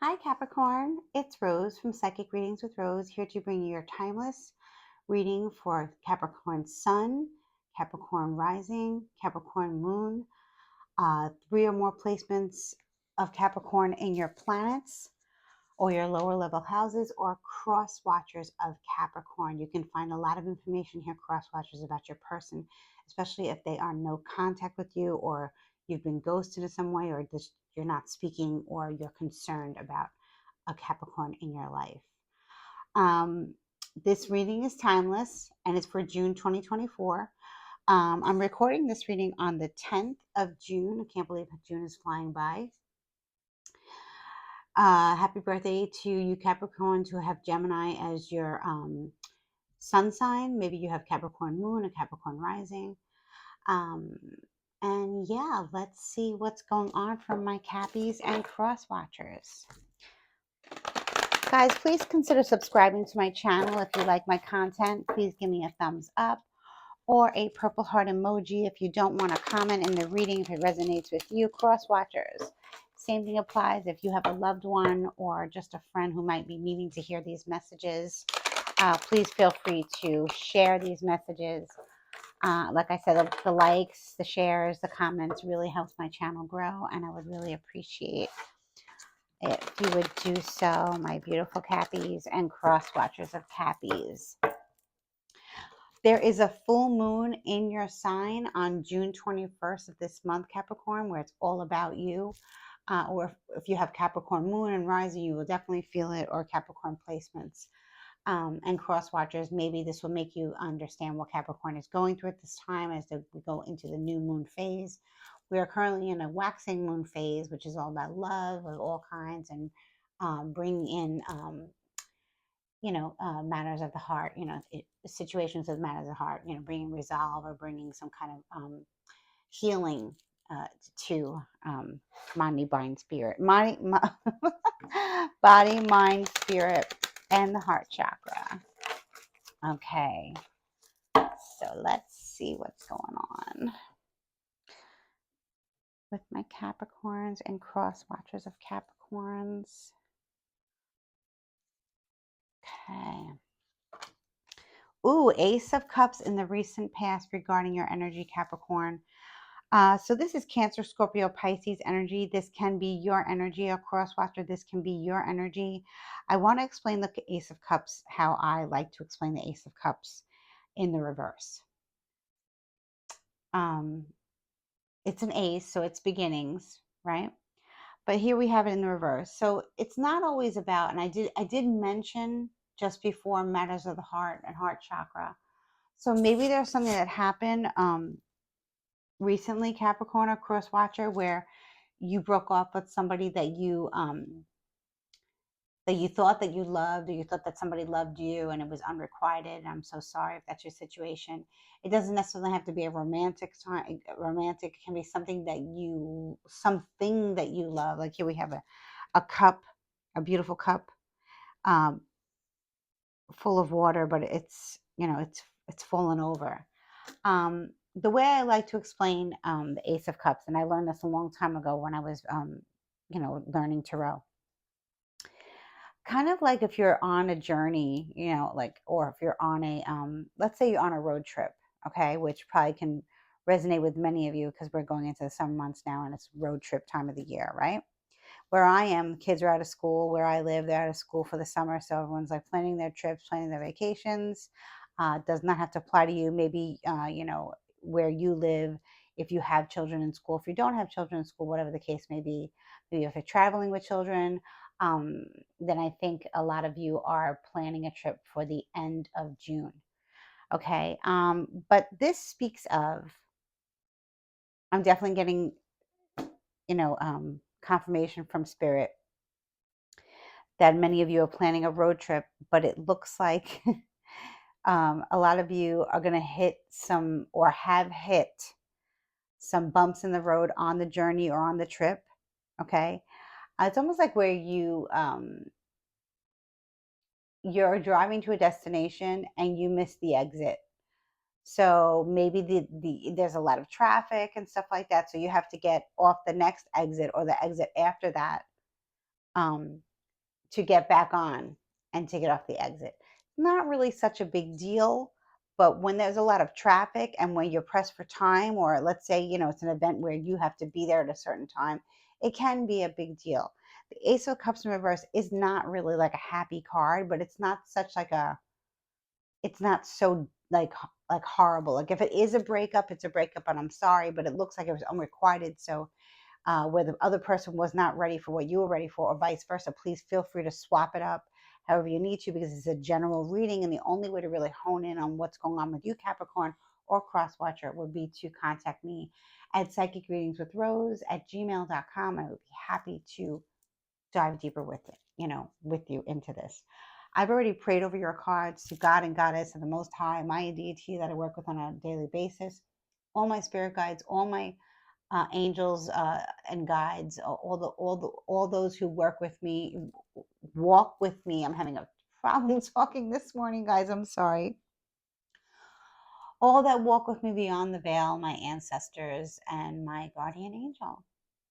Hi, Capricorn. It's Rose from Psychic Readings with Rose, here to bring you your timeless reading for Capricorn Sun, Capricorn Rising, Capricorn Moon, three or more placements of Capricorn in your planets or your lower level houses or cross watchers of Capricorn. You can find a lot of information here, cross watchers, about your person, especially if they are no contact with you or you've been ghosted in some way or just you're not speaking or you're concerned about a Capricorn in your life. Um, this reading is timeless and it's for June 2024. I'm recording this reading on the 10th of June. I can't believe June is flying by. Happy birthday to you, Capricorns, who have Gemini as your sun sign. Maybe you have Capricorn moon or Capricorn rising. Um, and yeah, let's see what's going on from my Cappies and cross watchers. Guys, please consider subscribing to my channel. If you like my content, please give me a thumbs up or a purple heart emoji. If you don't want to comment in the reading, if it resonates with you, cross watchers. Same thing applies if you have a loved one or just a friend who might be needing to hear these messages. Please feel free to share these messages. Like I said, the likes, the shares, the comments really helps my channel grow, and I would really appreciate if you would do so, my beautiful Cappies and cross watchers of Cappies. There is a full moon in your sign on June 21st of this month, Capricorn, where it's all about you. Or if you have Capricorn moon and rising, you will definitely feel it, or Capricorn placements. And cross watchers, maybe this will make you understand what Capricorn is going through at this time as we go into the new moon phase. We are currently in a waxing moon phase, which is all about love of all kinds and bringing in matters of the heart, situations of matters of the heart, bringing resolve or bringing some kind of healing to body, mind, spirit, body, mind, spirit, and the heart chakra. Okay, so let's see what's going on with my Capricorns and cross watchers of Capricorns. Okay. Ooh, Ace of Cups in the recent past regarding your energy, Capricorn. So this is Cancer, Scorpio, Pisces energy. This can be your energy, a cross watcher. This can be your energy. I want to explain the Ace of Cups, how I like to explain the Ace of Cups in the reverse. It's an ace, so it's beginnings, right? But here we have it in the reverse. So it's not always about, and I did mention just before, matters of the heart and heart chakra. So maybe there's something that happened recently, Capricorn or cross watcher, where you broke off with somebody that you thought that you loved, or you thought that somebody loved you and it was unrequited. I'm so sorry if that's your situation. It doesn't necessarily have to be a romantic time. Romantic can be something that you love. Like here we have a cup, a beautiful cup, um, full of water, but it's fallen over. The way I like to explain the Ace of Cups, and I learned this a long time ago when I was learning tarot. Kind of like if you're on a journey, or if you're on a let's say you're on a road trip, okay, which probably can resonate with many of you because we're going into the summer months now and it's road trip time of the year, right? Where I am, kids are out of school. Where I live, they're out of school for the summer, so everyone's like planning their trips, planning their vacations. Does not have to apply to you. Maybe where you live, if you have children in school, if you don't have children in school, whatever the case may be. Maybe if you're traveling with children, then I think a lot of you are planning a trip for the end of June. Okay, but this speaks of, I'm definitely getting confirmation from spirit that many of you are planning a road trip, but it looks like a lot of you are going to hit some, or have hit some bumps in the road on the journey or on the trip. Okay, it's almost like where you're driving to a destination and you miss the exit. So maybe there's a lot of traffic and stuff like that. So you have to get off the next exit or the exit after that. to get back on and to get off the exit. Not really such a big deal, but when there's a lot of traffic and when you're pressed for time, or let's say, it's an event where you have to be there at a certain time, it can be a big deal. The Ace of Cups in reverse is not really like a happy card, but it's not such like it's not so like horrible. Like if it is a breakup, it's a breakup and I'm sorry, but it looks like it was unrequited. So where the other person was not ready for what you were ready for, or vice versa, please feel free to swap it up however you need to, because it's a general reading. And the only way to really hone in on what's going on with you, Capricorn, or cross watcher would be to contact me at psychicreadingswithrose@gmail.com. I would be happy to dive deeper with it, with you into this. I've already prayed over your cards to God and Goddess and the Most High, my deity that I work with on a daily basis, all my spirit guides, all my angels and guides, all those who work with me, walk with me. I'm having a problem talking this morning, guys. I'm sorry. All that walk with me beyond the veil, my ancestors and my guardian angel.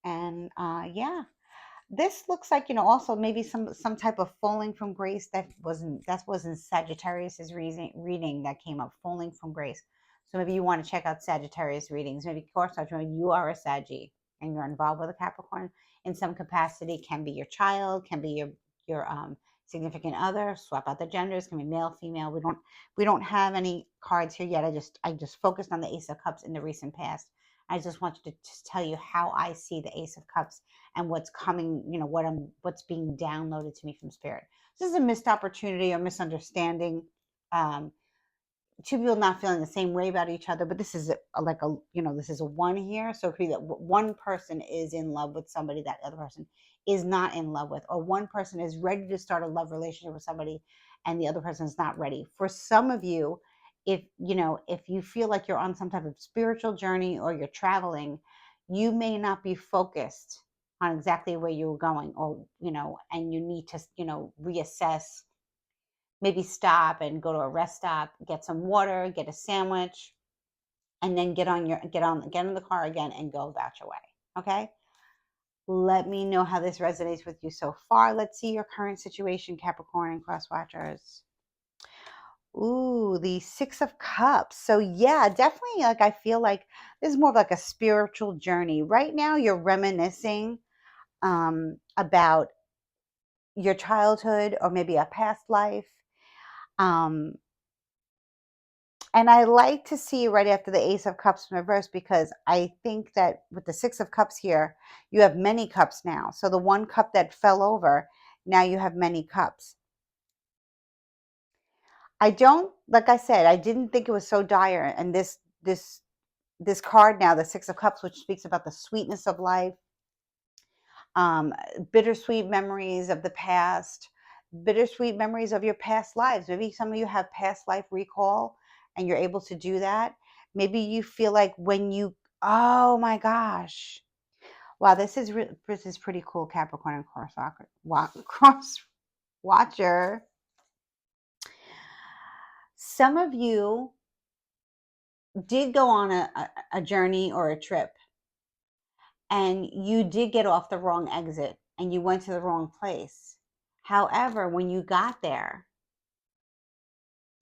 And yeah, this looks like, also maybe some type of falling from grace. That wasn't Sagittarius's reading that came up, falling from grace. So maybe you want to check out Sagittarius readings. Maybe course you are a Saggy and you're involved with a Capricorn in some capacity. Can be your child, can be your significant other. Swap out the genders. Can be male, female. We don't have any cards here yet. I just focused on the Ace of Cups in the recent past. I just wanted to just tell you how I see the Ace of Cups and what's coming, what's being downloaded to me from spirit. This is a missed opportunity or misunderstanding. Two people not feeling the same way about each other, but this is this is a one here. So it could be that one person is in love with somebody that the other person is not in love with, or one person is ready to start a love relationship with somebody and the other person is not ready. For some of you, if you feel like you're on some type of spiritual journey or you're traveling, you may not be focused on exactly where you're going, or and you need to reassess, maybe stop and go to a rest stop, get some water, get a sandwich, and then get in the car again and go about your way. Okay? Let me know how this resonates with you so far. Let's see your current situation, Capricorn and cross watchers. Ooh, the Six of Cups. So yeah, definitely, like, I feel like this is more of like a spiritual journey. Right now you're reminiscing about your childhood or maybe a past life. Um, And I like to see right after the Ace of Cups in reverse, because I think that with the Six of Cups here, you have many cups now. So the one cup that fell over, now you have many cups. I don't, like I said, I didn't think it was so dire. And this card now, the Six of Cups, which speaks about the sweetness of life, um, bittersweet memories of the past, bittersweet memories of your past lives. Maybe some of you have past life recall and you're able to do that. Maybe you feel like oh my gosh. Wow, this is pretty cool, Capricorn and cross watcher. Some of you did go on a journey or a trip, and you did get off the wrong exit and you went to the wrong place. However, when you got there,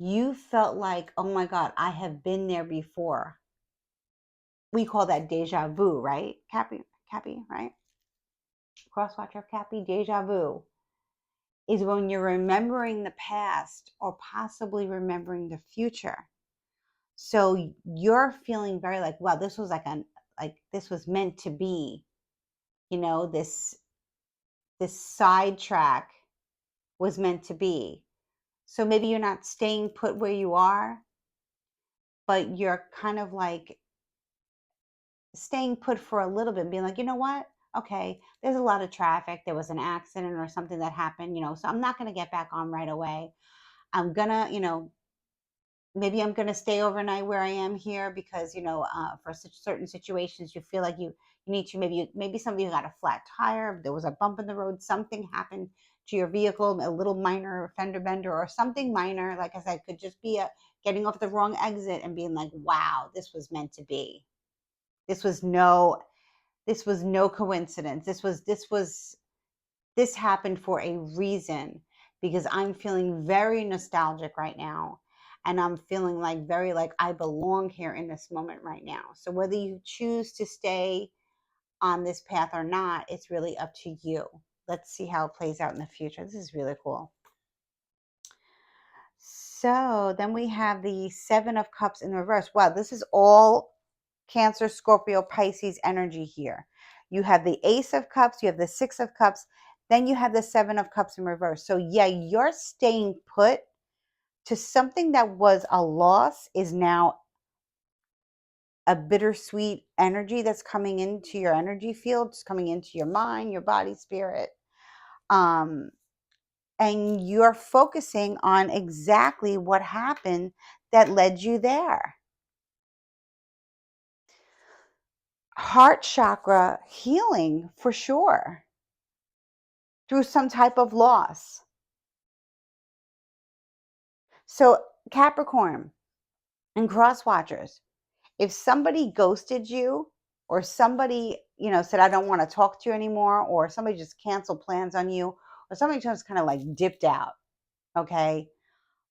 you felt like, oh my God, I have been there before. We call that deja vu, right? Cappy, right? Crosswatcher of Cappy, deja vu is when you're remembering the past or possibly remembering the future. So you're feeling very like, wow, this was like this was meant to be, this sidetrack was meant to be. So maybe you're not staying put where you are, but you're kind of like staying put for a little bit and being like, you know what? Okay, there's a lot of traffic. There was an accident or something that happened, so I'm not going to get back on right away. I'm going to, maybe I'm going to stay overnight where I am here because, for such certain situations, you feel like you need to, maybe somebody got a flat tire, there was a bump in the road, something happened to your vehicle, a little minor fender bender or something minor. Like I said, could just be getting off the wrong exit and being like, wow, this was meant to be. This was no coincidence. This was this happened for a reason, because I'm feeling very nostalgic right now. And I'm feeling like very like I belong here in this moment right now. So whether you choose to stay on this path or not, it's really up to you. Let's see how it plays out in the future. This is really cool. So then we have the Seven of Cups in reverse. Wow, this is all Cancer, Scorpio, Pisces energy here. You have the Ace of Cups, you have the Six of Cups, then you have the Seven of Cups in reverse. So yeah, you're staying put to something that was a loss is now a bittersweet energy that's coming into your energy field, it's coming into your mind, your body, spirit. Um, and you're focusing on exactly what happened that led you there. Heart chakra healing for sure through some type of loss. So, Capricorn and cross watchers, if somebody ghosted you or somebody, said, I don't want to talk to you anymore, or somebody just canceled plans on you, or somebody just kind of like dipped out, okay?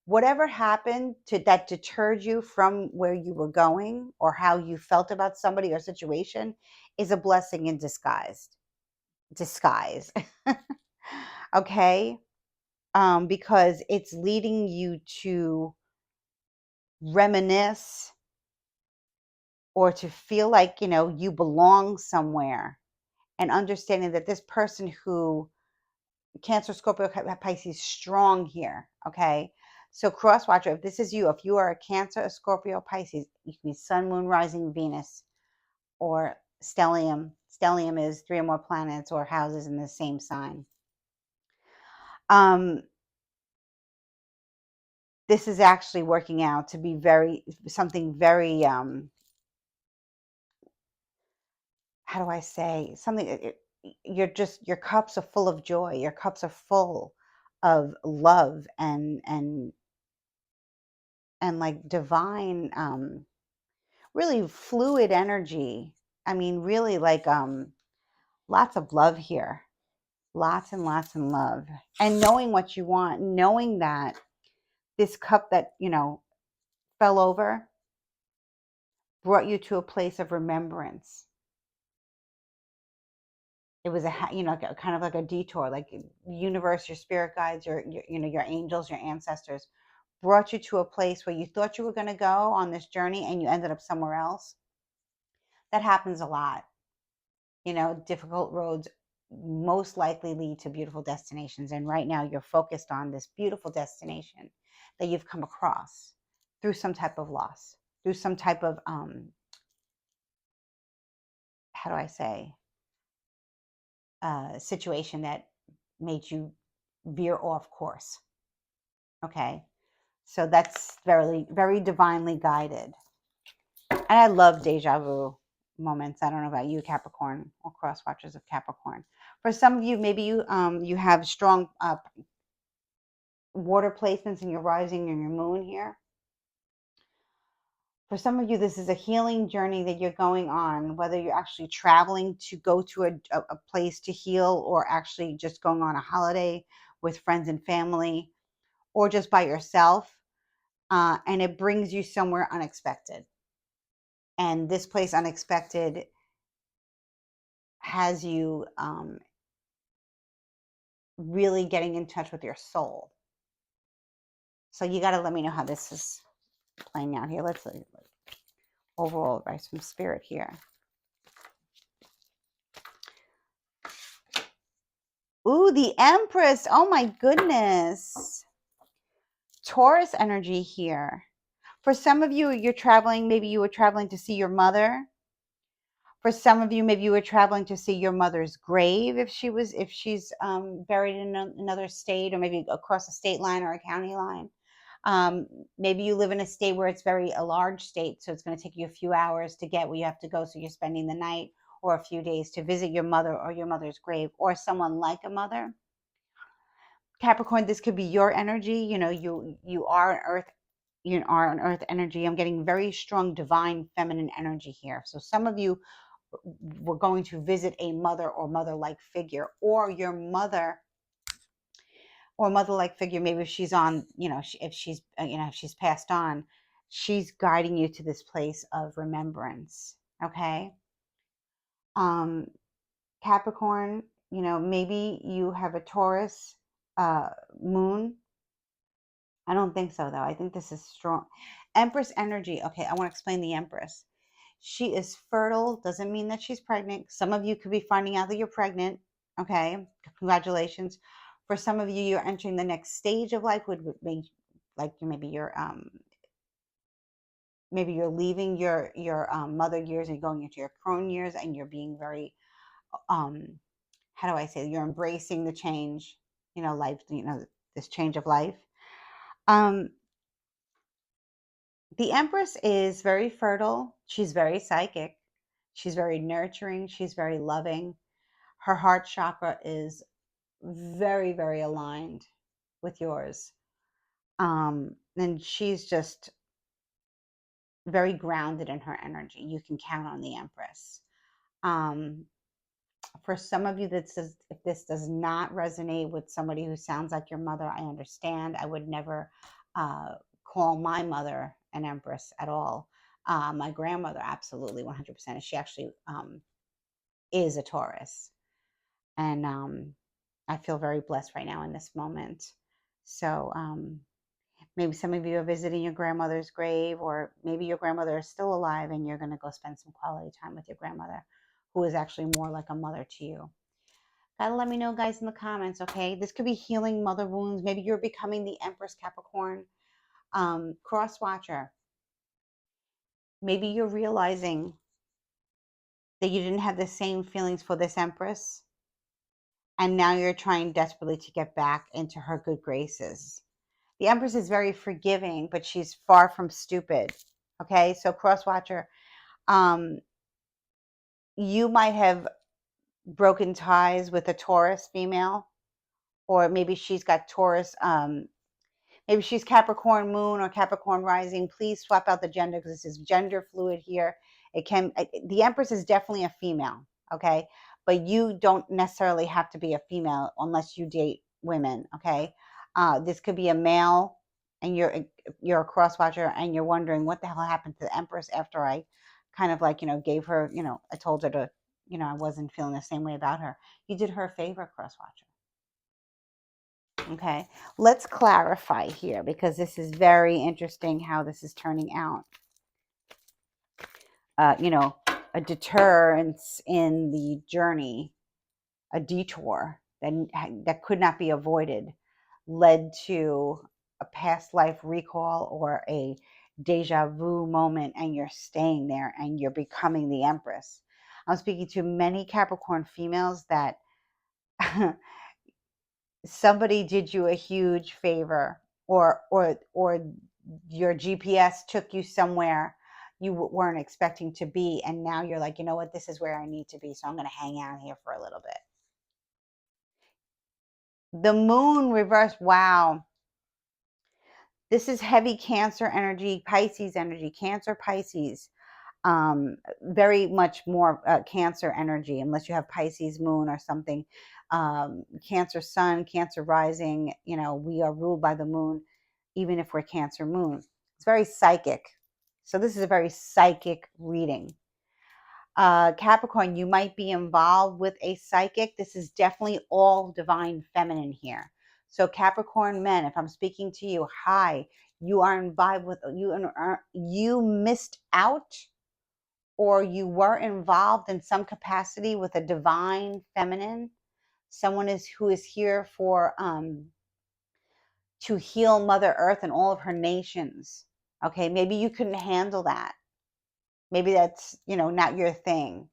Whatever happened to that deterred you from where you were going or how you felt about somebody or situation is a blessing in disguise. Okay? Because it's leading you to reminisce or to feel like, you belong somewhere, and understanding that this person who Cancer, Scorpio, Pisces, strong here. Okay. So cross watcher, if this is you, if you are a Cancer, a Scorpio, Pisces, you can be Sun, Moon, Rising, Venus, or stellium. Stellium is 3 or more planets or houses in the same sign. This is actually working out to be something very, how do I say, something, your cups are full of joy. Your cups are full of love and like divine, really fluid energy. I mean, really like, lots of love here. Lots and lots and love. And knowing what you want, knowing that this cup that, fell over brought you to a place of remembrance. It was kind of like a detour, like universe, your spirit guides, your angels, your ancestors brought you to a place where you thought you were going to go on this journey and you ended up somewhere else. That happens a lot. Difficult roads most likely lead to beautiful destinations. And right now you're focused on this beautiful destination that you've come across through some type of loss, through some type of, how do I say, situation that made you veer off course. Okay. So that's very, very divinely guided. And I love deja vu moments. I don't know about you, Capricorn, or cross watchers of Capricorn. For some of you, maybe you have strong water placements in your rising and your moon here. For some of you, this is a healing journey that you're going on, whether you're actually traveling to go to a place to heal, or actually just going on a holiday with friends and family, or just by yourself. And it brings you somewhere unexpected. And this place unexpected has you really getting in touch with your soul. So you got to let me know how this is playing out here. Let's see. Overall advice from spirit here. Ooh, the Empress. Oh my goodness. Taurus energy here. For some of you, you're traveling. Maybe you were traveling to see your mother. For some of you, maybe you were traveling to see your mother's grave if she's buried in another state, or maybe across a state line or a county line. Maybe you live in a state where it's a large state, so it's going to take you a few hours to get where you have to go. So you're spending the night or a few days to visit your mother or your mother's grave, or someone like a mother. Capricorn, this could be your energy. You are an earth. You are an earth energy. I'm getting very strong divine feminine energy here. So some of you we're going to visit a mother or mother-like figure, or your mother or mother-like figure. Maybe if she's on, if she's, if she's passed on, she's guiding you to this place of remembrance. Okay. Um, Capricorn, maybe you have a Taurus uh, moon. I don't think so, though. I think this is strong. Empress energy. Okay, I want to explain the Empress. She is fertile. Doesn't mean that she's pregnant. Some of you could be finding out that you're pregnant. Okay, congratulations. For some of you, you're entering the next stage of life. Would be like maybe you're leaving your mother years and going into your crone years, and you're being very how do I say, you're embracing the change, life, this change of life. Um, the Empress is very fertile. She's very psychic. She's very nurturing. She's very loving. Her heart chakra is very, very aligned with yours. And she's just very grounded in her energy. You can count on the Empress. Um, for some of you, if this does not resonate with somebody who sounds like your mother, I understand. I would never call my mother an Empress at all. My grandmother, absolutely, 100%. She actually is a Taurus. And I feel very blessed right now in this moment. So maybe some of you are visiting your grandmother's grave, or maybe your grandmother is still alive and you're going to go spend some quality time with your grandmother, who is actually more like a mother to you. Gotta let me know, guys, in the comments, okay? This could be healing mother wounds. Maybe you're becoming the Empress, Capricorn. Cross watcher. Maybe you're realizing that you didn't have the same feelings for this Empress, and now you're trying desperately to get back into her good graces. The Empress is very forgiving, but she's far from stupid. Okay, so cross watcher, um, you might have broken ties with a Taurus female, or maybe she's got Taurus. Maybe she's Capricorn moon or Capricorn rising. Please swap out the gender, because this is gender fluid here. The Empress is definitely a female, okay? But you don't necessarily have to be a female unless you date women, okay? This could be a male, and you're a cross watcher, and you're wondering what the hell happened to the Empress after I kind of gave her, I told her to, I wasn't feeling the same way about her. You did her a favor, cross watcher. Okay, let's clarify here, because this is very interesting how this is turning out. A deterrence in the journey, a detour that could not be avoided, led to a past life recall or a deja vu moment, and you're staying there and you're becoming the Empress. I'm speaking to many Capricorn females that somebody did you a huge favor, or your GPS took you somewhere you weren't expecting to be, and now you're like, you know what, this is where I need to be, so I'm going to hang out here for a little bit. The moon reverse. Wow, this is heavy Cancer energy, Pisces energy. Cancer, Pisces, very much more Cancer energy, unless you have Pisces moon or something. Cancer sun, Cancer rising, we are ruled by the moon, even if we're Cancer moon. It's very psychic. So this is a very psychic reading. Capricorn, you might be involved with a psychic. This is definitely all divine feminine here. So Capricorn men, if I'm speaking to you, hi, you are involved with, you missed out, or you were involved in some capacity with a divine feminine, someone who is here for to heal Mother Earth and all of her nations. Okay, maybe you couldn't handle that. Maybe that's not your thing,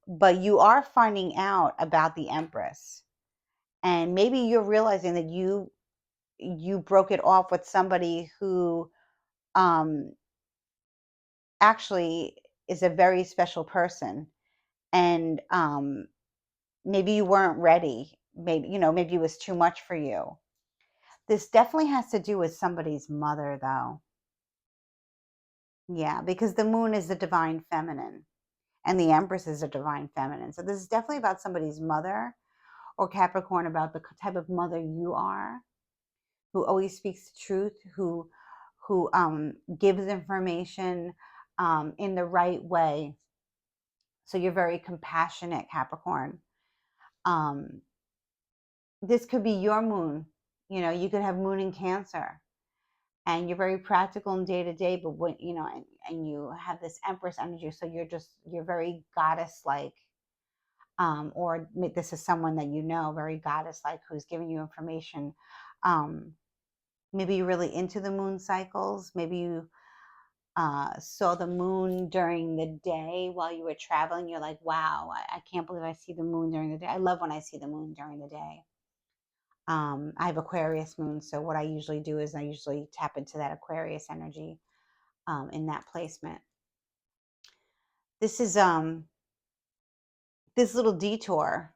but you are finding out about the Empress, and maybe you're realizing that you broke it off with somebody who actually is a very special person, and maybe you weren't ready. Maybe it was too much for you. This definitely has to do with somebody's mother, though. Yeah, because the moon is the divine feminine. And the Empress is a divine feminine. So this is definitely about somebody's mother, or Capricorn, about the type of mother you are, who always speaks the truth, who gives information in the right way. So you're very compassionate, Capricorn. Um, this could be your moon. You know, you could have moon in Cancer, and you're very practical in day to day. But when you know, and you have this Empress energy, so you're very goddess like. Or this is someone that you know, very goddess like, who's giving you information. Maybe you're really into the moon cycles. Maybe you saw the moon during the day while you were traveling. You're like, wow, I can't believe I see the moon during the day. I love when I see the moon during the day. I have Aquarius moon, so what I usually do is I usually tap into that Aquarius energy in that placement. This is this little detour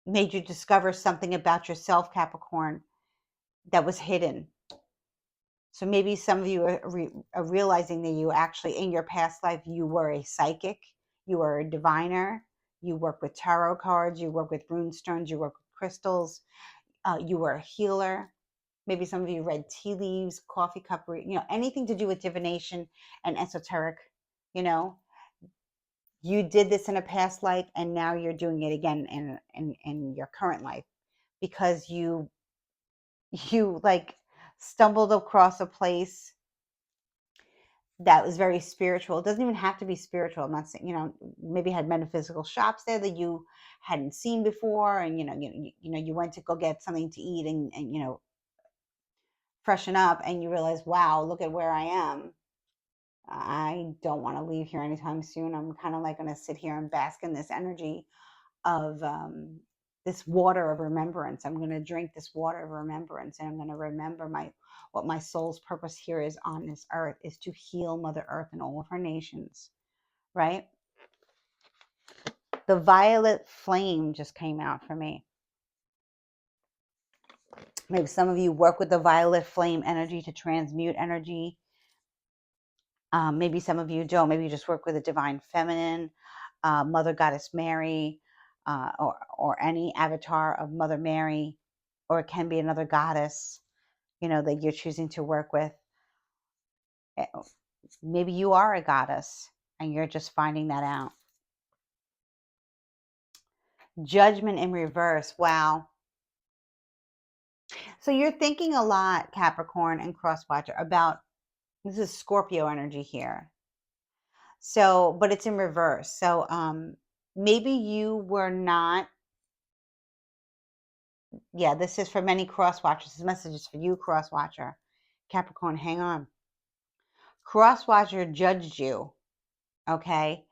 made you discover something about yourself, Capricorn, that was hidden. So maybe some of you are realizing that you actually, in your past life, you were a psychic, you were a diviner, you work with tarot cards, you work with rune stones, you work with crystals, you were a healer. Maybe some of you read tea leaves, coffee cup, you know, anything to do with divination and esoteric, you know. You did this in a past life, and now you're doing it again in your current life, because you like stumbled across a place that was very spiritual. It doesn't even have to be spiritual. I'm not saying, you know, maybe had metaphysical shops there that you hadn't seen before, and you went to go get something to eat, and freshen up, and you realize, wow, look at where I am. I don't want to leave here anytime soon. I'm kind of like going to sit here and bask in this energy of this water of remembrance. I'm going to drink this water of remembrance, and I'm going to remember what my soul's purpose here is on this earth, is to heal Mother Earth and all of her nations, right? The violet flame just came out for me. Maybe some of you work with the violet flame energy to transmute energy. Maybe some of you don't. Maybe you just work with a divine feminine, Mother Goddess Mary, or any avatar of Mother Mary, or it can be another goddess, that you're choosing to work with. Maybe you are a goddess and you're just finding that out. Judgment in reverse. Wow. So you're thinking a lot, Capricorn and Crosswatcher, about, this is Scorpio energy here. So, but it's in reverse. So, maybe you were not, yeah, this is for many Crosswatchers. This message is for you, Crosswatcher. Capricorn, hang on. Crosswatcher judged you, okay?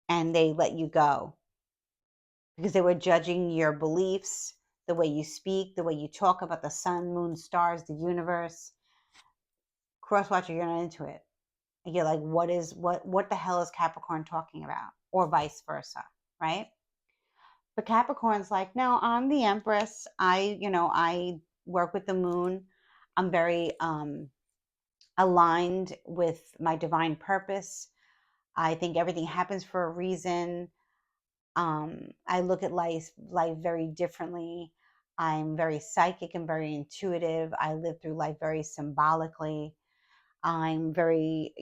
And they let you go because they were judging your beliefs, the way you speak, the way you talk about the sun, moon, stars, the universe. Crosswatcher, you're not into it. You're like, what the hell is Capricorn talking about? Or vice versa, right? But Capricorn's like, no, I'm the Empress. I work with the moon. I'm very aligned with my divine purpose. I think everything happens for a reason. I look at life very differently. I'm very psychic and very intuitive. I live through life very symbolically. I'm very,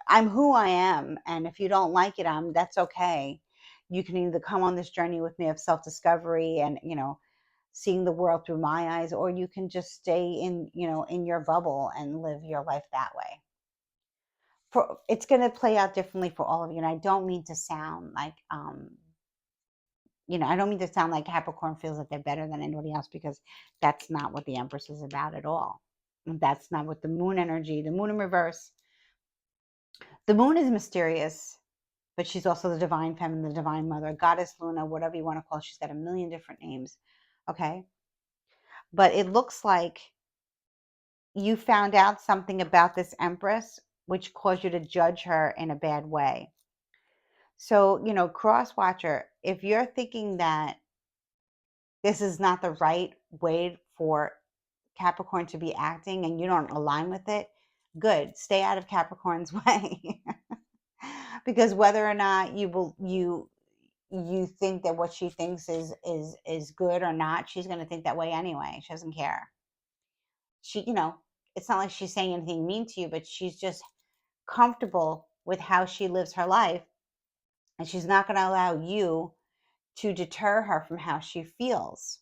I'm who I am. And if you don't like it, that's okay. You can either come on this journey with me of self-discovery and, seeing the world through my eyes, or you can just stay in your bubble and live your life that way. It's going to play out differently for all of you. And I don't mean to sound like, I don't mean to sound like Capricorn feels like they're better than anybody else, because that's not what the Empress is about at all. And that's not what the moon energy, the moon in reverse. The moon is mysterious, but she's also the divine feminine, the divine mother, goddess Luna, whatever you want to call her. She's got a million different names. Okay. But it looks like you found out something about this Empress, which caused you to judge her in a bad way. So, Crosswatcher, if you're thinking that this is not the right way for Capricorn to be acting and you don't align with it, Good. Stay out of Capricorn's way. Because whether or not you think that what she thinks is good or not, she's going to think that way anyway. She doesn't care. It's not like she's saying anything mean to you, but she's just comfortable with how she lives her life, and she's not going to allow you to deter her from how she feels.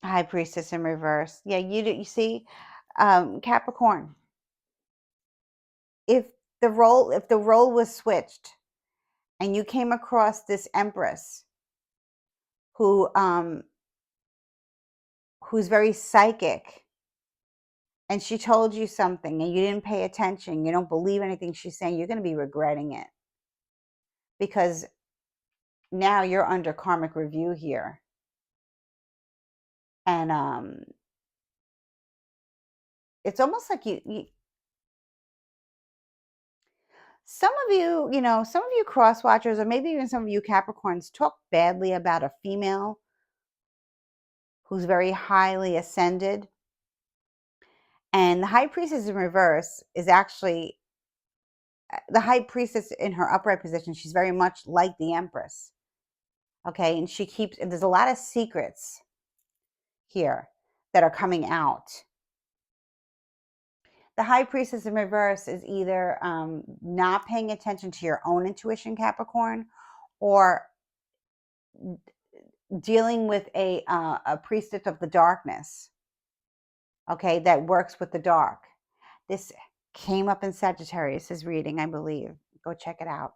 High Priestess in reverse. Yeah, you see, Capricorn. If the role was switched, and you came across this Empress who who's very psychic, and she told you something and you didn't pay attention, you don't believe anything she's saying, you're going to be regretting it, because now you're under karmic review here. And it's almost like some of you, some of you cross watchers, or maybe even some of you Capricorns, talk badly about a female who's very highly ascended. And the High Priestess in reverse is actually the High Priestess in her upright position. She's very much like the Empress. Okay. And there's a lot of secrets here that are coming out. The High Priestess in reverse is either not paying attention to your own intuition, Capricorn, or dealing with a priestess of the darkness, okay, that works with the dark. This came up in Sagittarius's reading, I believe. Go check it out.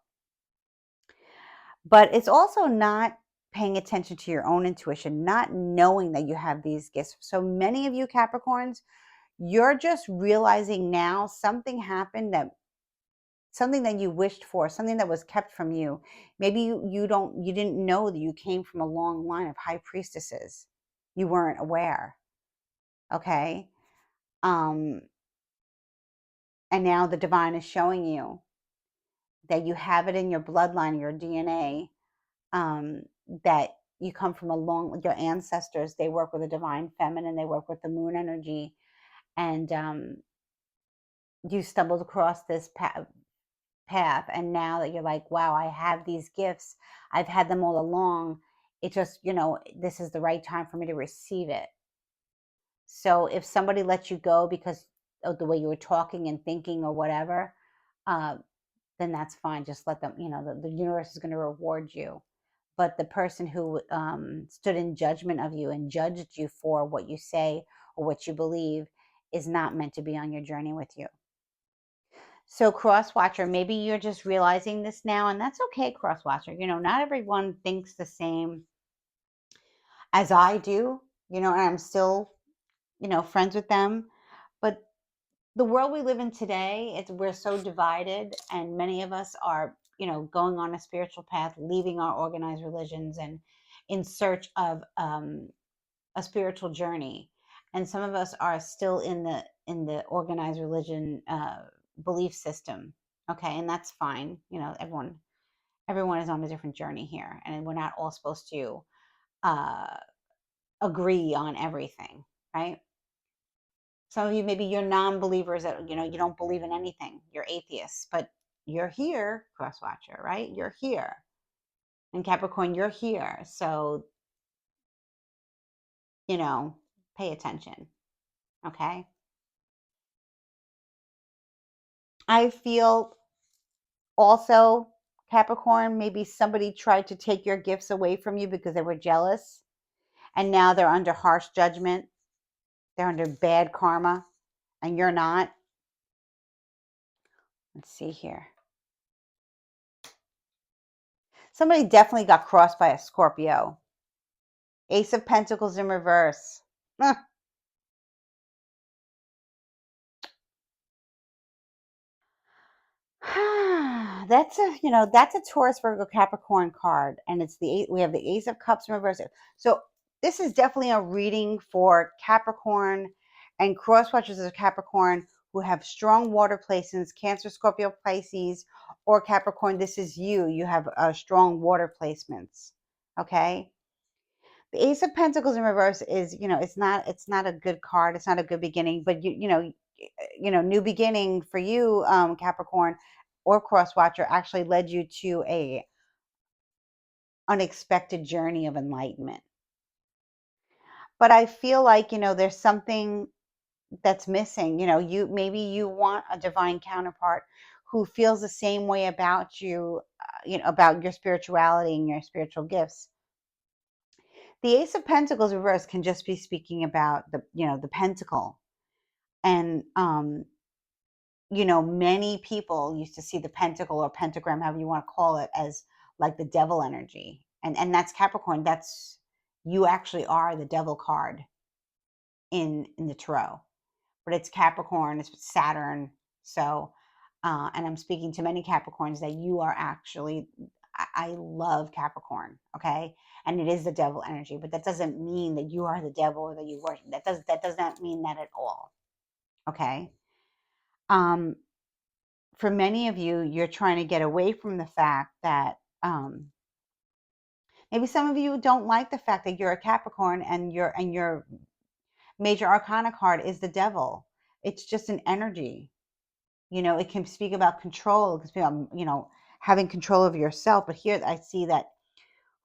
But it's also not paying attention to your own intuition, not knowing that you have these gifts. So many of you Capricorns, you're just realizing now something happened, something that you wished for, something that was kept from you. Maybe you didn't know that you came from a long line of high priestesses. You weren't aware. Okay? And now the divine is showing you that you have it in your bloodline, your DNA, that you come from your ancestors, they work with the divine feminine, they work with the moon energy, and you stumbled across this path, and now that you're like, wow, I have these gifts, I've had them all along, it just, this is the right time for me to receive it. So if somebody lets you go because of the way you were talking and thinking or whatever, then that's fine. Just let them, the universe is going to reward you. But the person who stood in judgment of you and judged you for what you say or what you believe is not meant to be on your journey with you. So crosswatcher, maybe you're just realizing this now, and that's okay, crosswatcher. Not everyone thinks the same as I do, and I'm still, friends with them. But the world we live in today, we're so divided, and many of us are, going on a spiritual path, leaving our organized religions and in search of a spiritual journey. And some of us are still in the organized religion belief system. Okay, and that's fine. Everyone is on a different journey here, and we're not all supposed to uh, agree on everything, right? Some of you, maybe you're non-believers that, you don't believe in anything. You're atheists, but you're here, crosswatcher, right? You're here. And Capricorn, you're here. So, pay attention. Okay. I feel also, Capricorn, maybe somebody tried to take your gifts away from you because they were jealous. And now they're under harsh judgment. They're under bad karma. And you're not. Let's see here. Somebody definitely got crossed by a Scorpio. Ace of Pentacles in reverse. That's a Taurus, Virgo, Capricorn card, and it's the eight. We have the Ace of Cups in reverse. So this is definitely a reading for Capricorn and cross watchers of Capricorn who have strong water placements, Cancer, Scorpio, Pisces, or Capricorn. This is you. You have strong water placements. Okay. The Ace of Pentacles in reverse is, it's not a good card. It's not a good beginning, but new beginning for you, Capricorn or Cross Watcher, actually led you to a unexpected journey of enlightenment. But I feel like, there's something that's missing. Maybe you want a divine counterpart who feels the same way about you, about your spirituality and your spiritual gifts. The Ace of Pentacles reverse can just be speaking about the pentacle. And many people used to see the pentacle or pentagram, however you want to call it, as like the devil energy. And that's Capricorn. That's, you actually are the devil card in the tarot. But it's Capricorn, it's Saturn. So and I'm speaking to many Capricorns that you are actually, I love Capricorn, okay? And it is the devil energy, but that doesn't mean that you are the devil or that you worship. That does not mean that at all. Okay? For many of you, you're trying to get away from the fact that maybe some of you don't like the fact that you're a Capricorn and your major arcana card is the devil. It's just an energy. It can speak about control. It can speak about, having control of yourself. But here I see that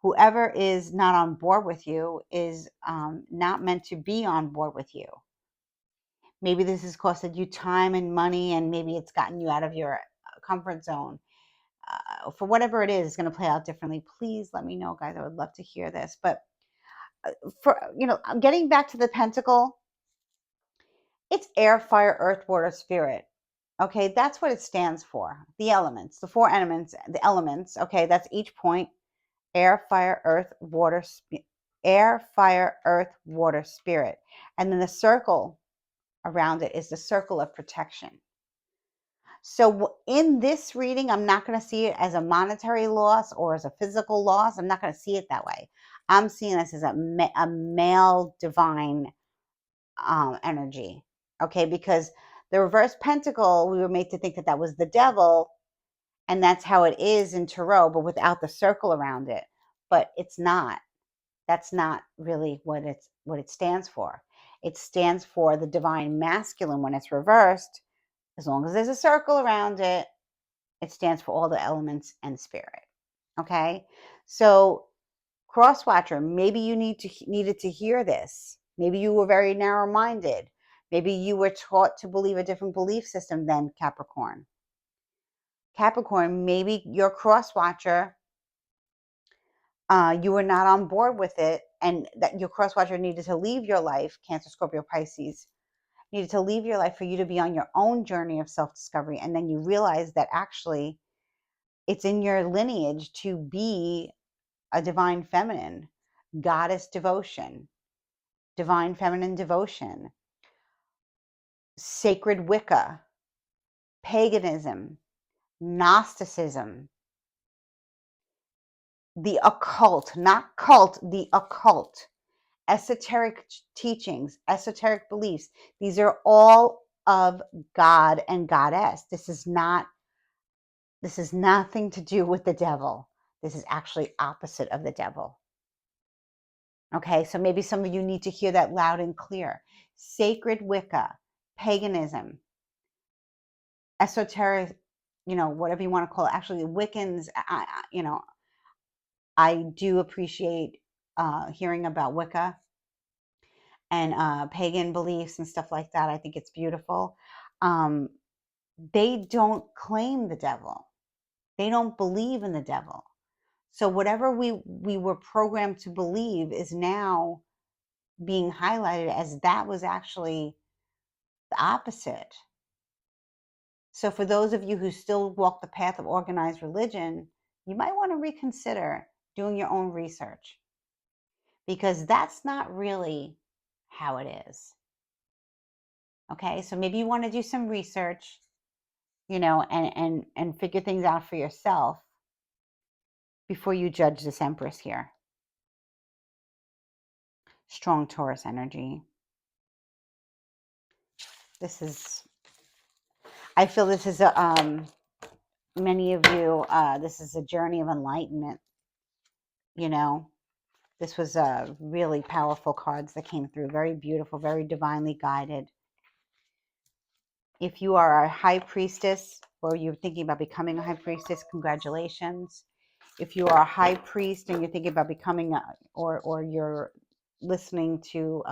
whoever is not on board with you is not meant to be on board with you. Maybe this has costed you time and money, and maybe it's gotten you out of your comfort zone. For whatever it is, it's going to play out differently. Please let me know, guys. I would love to hear this. But getting back to the pentacle, it's air, fire, earth, water, spirit. Okay, that's what it stands for. The elements, the four elements, the elements. Okay, that's each point. Air, fire, earth, water, air, fire, earth, water, spirit. And then the circle around it is the circle of protection. So in this reading, I'm not going to see it as a monetary loss or as a physical loss. I'm not going to see it that way. I'm seeing this as a male divine energy. Okay, because the reverse pentacle, we were made to think that that was the devil, and that's how it is in tarot, but without the circle around it. But it's not. That's not really what it stands for. It stands for the divine masculine when it's reversed. As long as there's a circle around it, it stands for all the elements and spirit. Okay? So, cross watcher, maybe you needed to hear this. Maybe you were very narrow-minded. Maybe you were taught to believe a different belief system than Capricorn. Capricorn, maybe your cross watcher, you were not on board with it, and that your cross watcher needed to leave your life, Cancer, Scorpio, Pisces, needed to leave your life for you to be on your own journey of self-discovery. And then you realize that actually it's in your lineage to be a divine feminine, goddess devotion, divine feminine devotion, sacred Wicca, paganism, Gnosticism, the occult, not cult, the occult, esoteric teachings, esoteric beliefs. These are all of God and Goddess. This is nothing to do with the devil. This is actually opposite of the devil. Okay, so maybe some of you need to hear that loud and clear. Sacred Wicca, paganism, esoteric, whatever you want to call it. Actually, Wiccans, I do appreciate hearing about Wicca and pagan beliefs and stuff like that. I think it's beautiful. They don't claim the devil. They don't believe in the devil. So whatever we were programmed to believe is now being highlighted as that was actually the opposite. So for those of you who still walk the path of organized religion, you might want to reconsider doing your own research, because that's not really how it is. Okay, so maybe you want to do some research, and figure things out for yourself before you judge this Empress here. Strong Taurus energy. I feel this is many of you, this is a journey of enlightenment, This was really powerful cards that came through. Very beautiful, very divinely guided. If you are a high priestess or you're thinking about becoming a high priestess, congratulations. If you are a high priest and you're thinking about becoming or you're listening to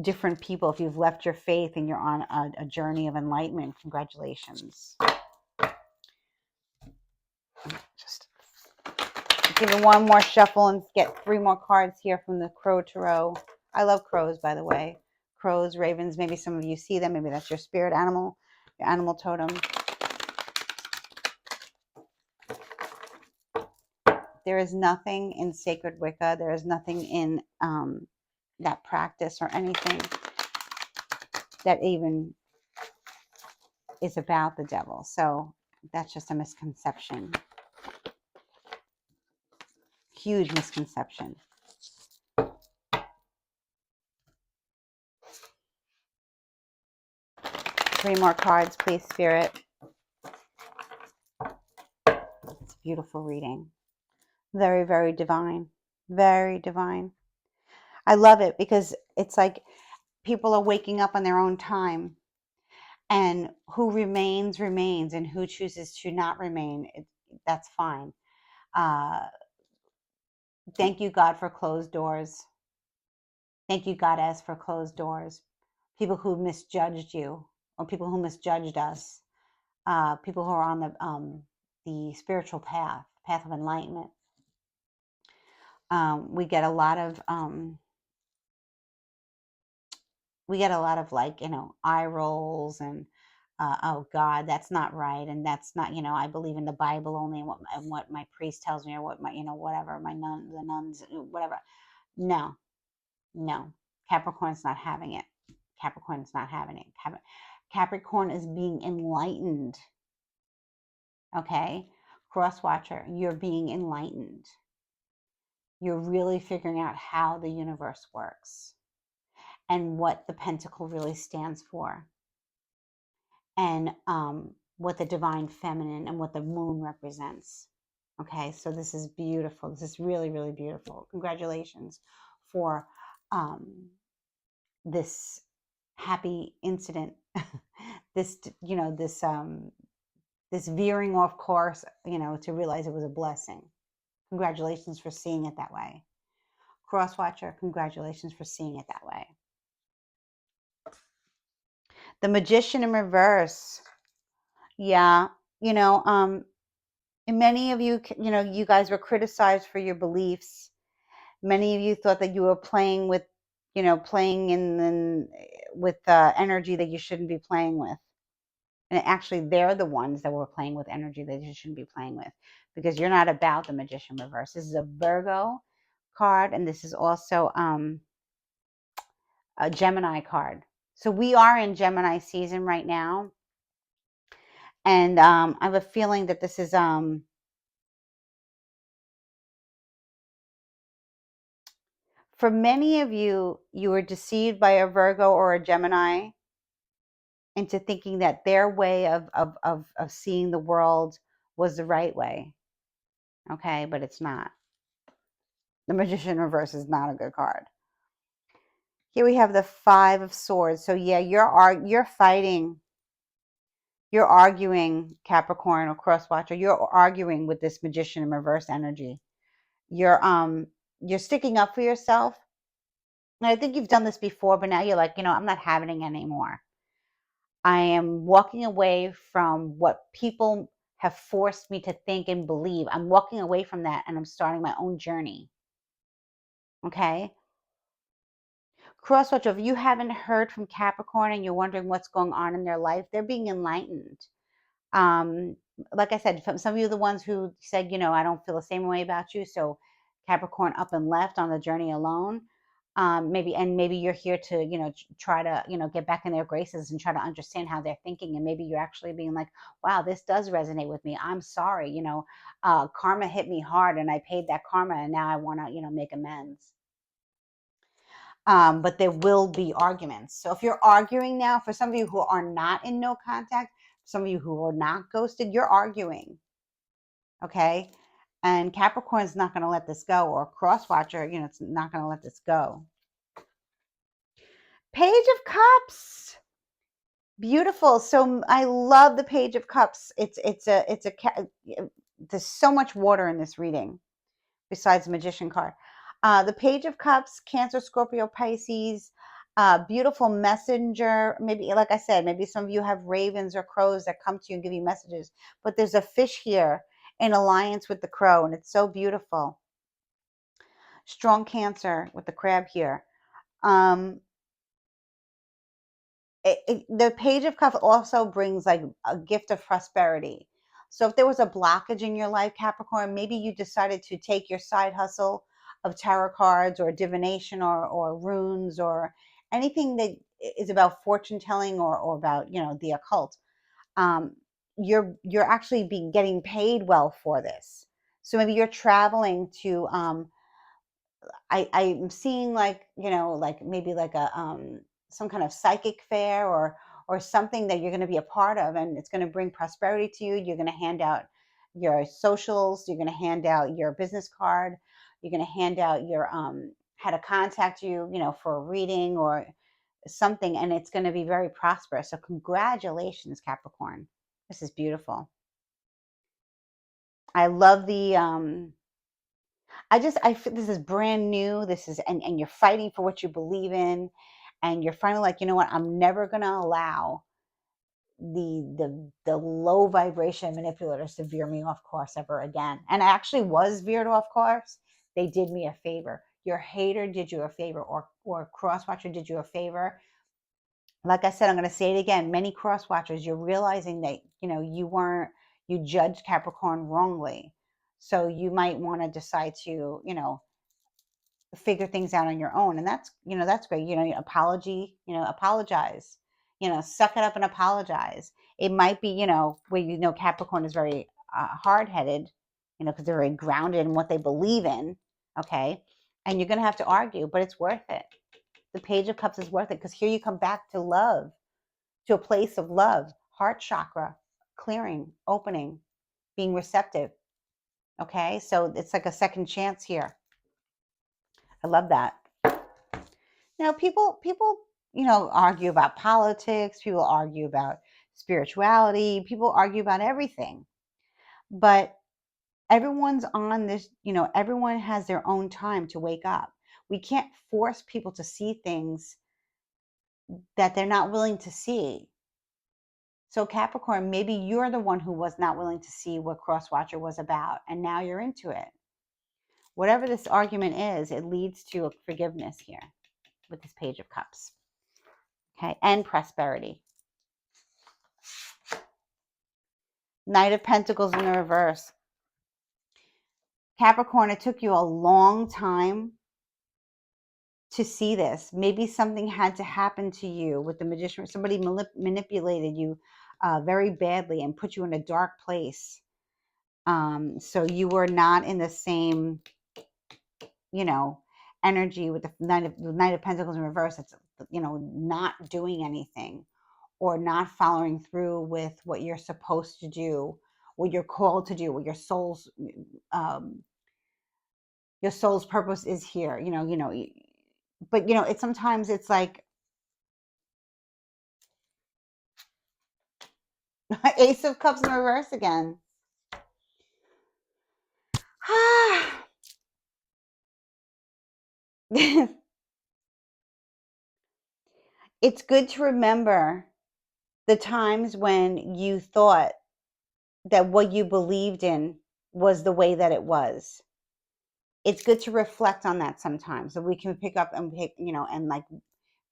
different people, if you've left your faith and you're on a journey of enlightenment, congratulations. Just give it one more shuffle and get 3 more cards here from the Crow Tarot. I love crows, by the way. Crows, ravens, maybe some of you see them. Maybe that's your spirit animal, your animal totem. There is nothing in sacred Wicca. There is nothing in that practice or anything that even is about the devil. So that's just a misconception. Huge misconception. Three more cards, please, Spirit. It's a beautiful reading. Very, very divine. Very divine. I love it because it's like people are waking up on their own time. And who remains, remains. And who chooses to not remain, that's fine. Thank you, God, for closed doors. Thank you, Goddess, for closed doors. People who misjudged you or people who misjudged us. People who are on the spiritual path of enlightenment. We get a lot of like, eye rolls and oh God, that's not right, and that's not, I believe in the Bible only, and what my priest tells me, or what my, whatever, my the nuns, whatever. No, Capricorn's not having it. Capricorn's not having it. Capricorn is being enlightened. Okay, cross watcher, you're being enlightened. You're really figuring out how the universe works and what the pentacle really stands for, and what the divine feminine and what the moon represents. Okay, so this is beautiful. This is really, really beautiful. Congratulations for this happy incident. This, this veering off course, to realize it was a blessing. Congratulations for seeing it that way. Crosswatcher, congratulations for seeing it that way. The Magician in reverse. Yeah, many of you, you guys were criticized for your beliefs. Many of you thought that you were playing with, with energy that you shouldn't be playing with. And actually, they're the ones that were playing with energy that you shouldn't be playing with, because you're not about the Magician reverse. This is a Virgo card, and this is also a Gemini card. So we are in Gemini season right now. And I have a feeling that this is for many of you, you were deceived by a Virgo or a Gemini into thinking that their way of seeing the world was the right way. Okay, but it's not. The Magician reverse is not a good card. Here we have the Five of Swords. So yeah, you're fighting. You're arguing, Capricorn or Crosswatcher. You're arguing with this Magician in reverse energy. You're sticking up for yourself. And I think you've done this before, but now you're like, I'm not having it anymore. I am walking away from what people have forced me to think and believe. I'm walking away from that, and I'm starting my own journey. Okay? Crosswatch, if you haven't heard from Capricorn and you're wondering what's going on in their life, they're being enlightened. Like I said, some of you are the ones who said, I don't feel the same way about you. So Capricorn up and left on the journey alone. Maybe you're here to, try to, get back in their graces and try to understand how they're thinking. And maybe you're actually being like, wow, this does resonate with me. I'm sorry. Karma hit me hard and I paid that karma, and now I want to, make amends. But there will be arguments. So if you're arguing now, for some of you who are not in no contact, some of you who are not ghosted, you're arguing. Okay. And Capricorn's not going to let this go, or cross watcher, you know, it's not going to let this go. Page of Cups. Beautiful. So I love the Page of Cups. There's so much water in this reading besides the Magician card. The Page of Cups, Cancer, Scorpio, Pisces, beautiful messenger. Maybe, like I said, maybe some of you have ravens or crows that come to you and give you messages. But there's a fish here in alliance with the crow, and it's so beautiful. Strong Cancer with the crab here. The Page of Cups also brings like a gift of prosperity. So if there was a blockage in your life, Capricorn, maybe you decided to take your side hustle of tarot cards or divination or runes or anything that is about fortune telling or about, you know, the occult. Um, you're actually be getting paid well for this. So maybe you're traveling to I'm seeing, like, you know, like maybe like a some kind of psychic fair or something that you're going to be a part of, and it's going to bring prosperity to you. You're going to hand out your socials, you're going to hand out your business card, you're going to hand out your how to contact you, you know, for a reading or something, and it's going to be very prosperous. So congratulations, Capricorn. This is beautiful. I love the I feel this is brand new. This is, and you're fighting for what you believe in, and you're finally like, you know what? I'm never gonna allow the low vibration manipulators to veer me off course ever again. And I actually was veered off course. They did me a favor. Your hater did you a favor, or crosswatcher did you a favor. Like I said, I'm going to say it again. Many crosswatchers, you're realizing that, you know, you judged Capricorn wrongly. So you might want to decide to, you know, figure things out on your own, and that's, you know, that's great. You know, apology, you know, apologize, you know, suck it up and apologize. It might be, you know, where, you know, Capricorn is very hard-headed, you know, because they're very grounded in what they believe in. Okay, and you're going to have to argue, but it's worth it. The Page of Cups is worth it, because here you come back to love, to a place of love, heart chakra clearing, opening, being receptive. Okay, so it's like a second chance here. I love that. Now, people, you know, argue about politics, people argue about spirituality, people argue about everything. But everyone's on this, you know, everyone has their own time to wake up. We can't force people to see things that they're not willing to see. So Capricorn, maybe you're the one who was not willing to see what Crosswatcher was about, and now you're into it. Whatever this argument is, it leads to a forgiveness here with this Page of Cups. Okay, and prosperity. Knight of Pentacles in the reverse. Capricorn, it took you a long time to see this. Maybe something had to happen to you with the Magician. Somebody manipulated you very badly and put you in a dark place. So you were not in the same, you know, energy with the Knight of Pentacles in reverse. It's, you know, not doing anything or not following through with what you're supposed to do, what you're called to do, what your soul's purpose is here. You know, but you know, it's sometimes it's like Ace of Cups in reverse again. It's good to remember the times when you thought that what you believed in was the way that it was. It's good to reflect on that sometimes, so we can pick up and pick, you know, and like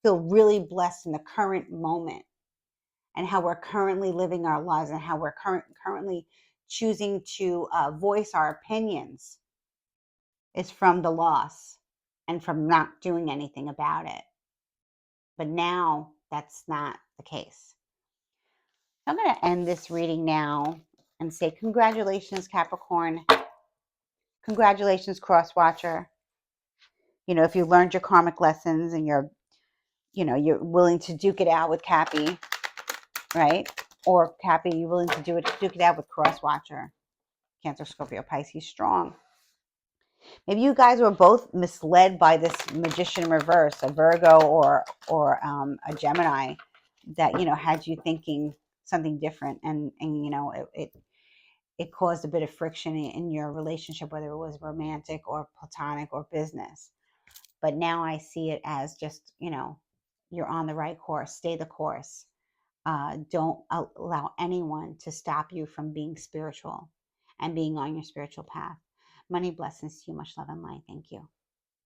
feel really blessed in the current moment and how we're currently living our lives and how we're currently choosing to voice our opinions is from the loss and from not doing anything about it. But now that's not the case. I'm going to end this reading now and say congratulations, Capricorn. Congratulations, Crosswatcher. You know, if you learned your karmic lessons and you're, you know, you're willing to duke it out with Cappy, right? Or Cappy, you're willing to duke it out with Crosswatcher. Cancer, Scorpio, Pisces, strong. Maybe you guys were both misled by this magician in reverse, a Virgo or a Gemini, that had you thinking something different, and it caused a bit of friction in your relationship, whether it was romantic or platonic or business. But now I see it as just, you're on the right course. Stay the course. Don't allow anyone to stop you from being spiritual and being on your spiritual path. Money, blessings to you. Much love and light. Thank you.